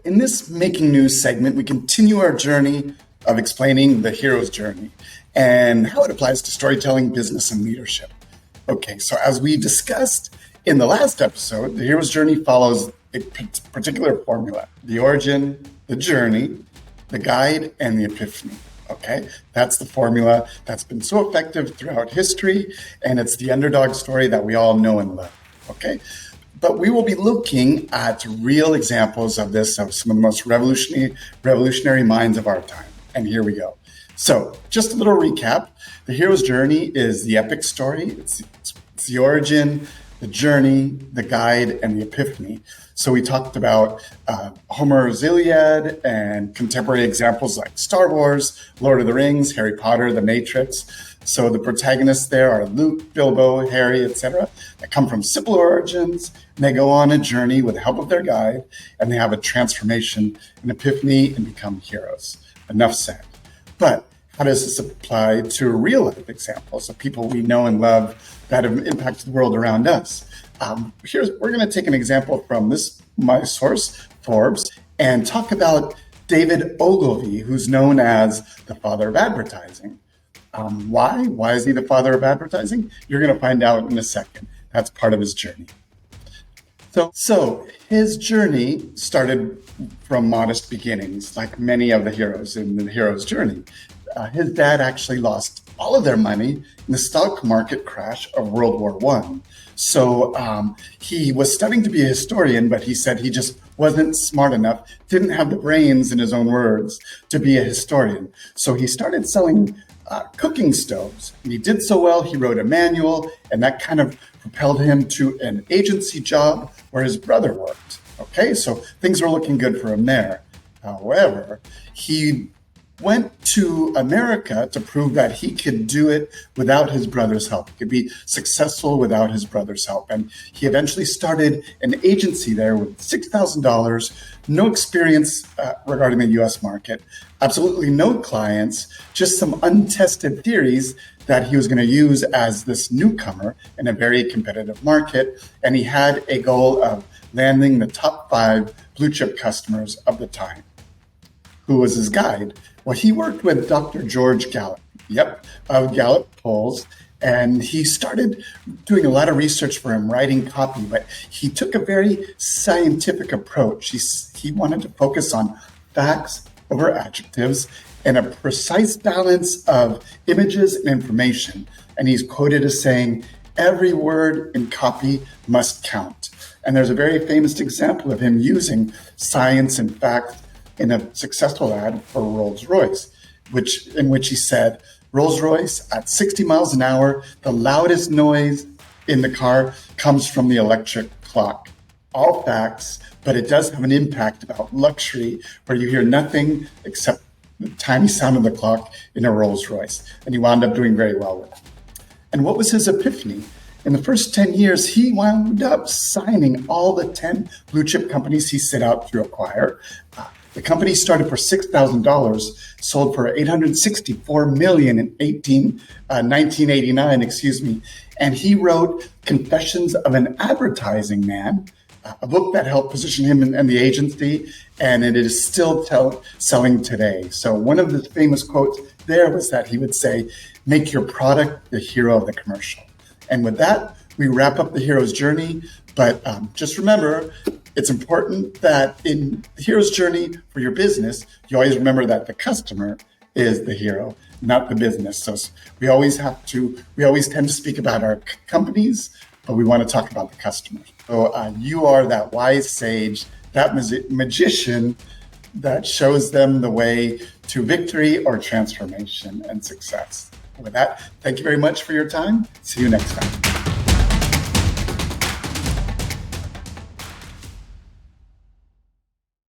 in this Making News segment, we continue our journey of explaining the hero's journey and how it applies to storytelling, business, and leadership. Okay, so as we discussed in the last episode, the hero's journey follows a particular formula: the origin, the journey, the guide, and the epiphany. Okay, that's the formula that's been so effective throughout history, and it's the underdog story that we all know and love. Okay, but we will be looking at real examples of this, of some of the most revolutionary minds of our time. And here we go. So just a little recap. The hero's journey is the epic story. It's the origin, the journey, the guide, and the epiphany. So we talked about Homer's Iliad and contemporary examples like Star Wars, Lord of the Rings, Harry Potter, The Matrix. So the protagonists there are Luke, Bilbo, Harry, etc. that come from simple origins, and they go on a journey with the help of their guide, and they have a transformation, an epiphany, and become heroes. Enough said. But how does this apply to real life examples of people we know and love that have impacted the world around us? We're going to take an example from my source, Forbes, and talk about David Ogilvy, who's known as the father of advertising. Why? Why is he the father of advertising? You're going to find out in a second. That's part of his journey. So his journey started from modest beginnings, like many of the heroes in the hero's journey. His dad actually lost all of their money in the stock market crash of World War I. So he was studying to be a historian, but he said he just wasn't smart enough, didn't have the brains, in his own words, to be a historian. So he started selling cooking stoves. And he did so well, he wrote a manual, and that kind of propelled him to an agency job where his brother worked. Okay, so things were looking good for him there. However, he went to America to prove that he could do it without his brother's help. He could be successful without his brother's help. And he eventually started an agency there with $6,000, no experience regarding the US market, absolutely no clients, just some untested theories that he was going to use as this newcomer in a very competitive market. And he had a goal of landing the top 5 blue chip customers of the time. Who was his guide? Well, he worked with Dr. George Gallup, of Gallup polls, and he started doing a lot of research for him, writing copy, but he took a very scientific approach. He wanted to focus on facts over adjectives and a precise balance of images and information. And he's quoted as saying, "Every word in copy must count." And there's a very famous example of him using science and facts in a successful ad for Rolls-Royce, in which he said, "Rolls-Royce at 60 miles an hour, the loudest noise in the car comes from the electric clock." All facts, but it does have an impact about luxury where you hear nothing except the tiny sound of the clock in a Rolls-Royce. And he wound up doing very well with it. And what was his epiphany? In the first 10 years, he wound up signing all the 10 blue chip companies he set out to acquire. The company started for $6,000, sold for $864 million in 1989, and he wrote Confessions of an Advertising Man, a book that helped position him and the agency, and it is still selling today. So one of the famous quotes there was that he would say, "Make your product the hero of the commercial." And with that, we wrap up the hero's journey. But just remember, it's important that in the hero's journey for your business, you always remember that the customer is the hero, not the business. So we always tend to speak about our companies, but we want to talk about the customer. So you are that wise sage, that magician that shows them the way to victory or transformation and success. With that, thank you very much for your time. See you next time.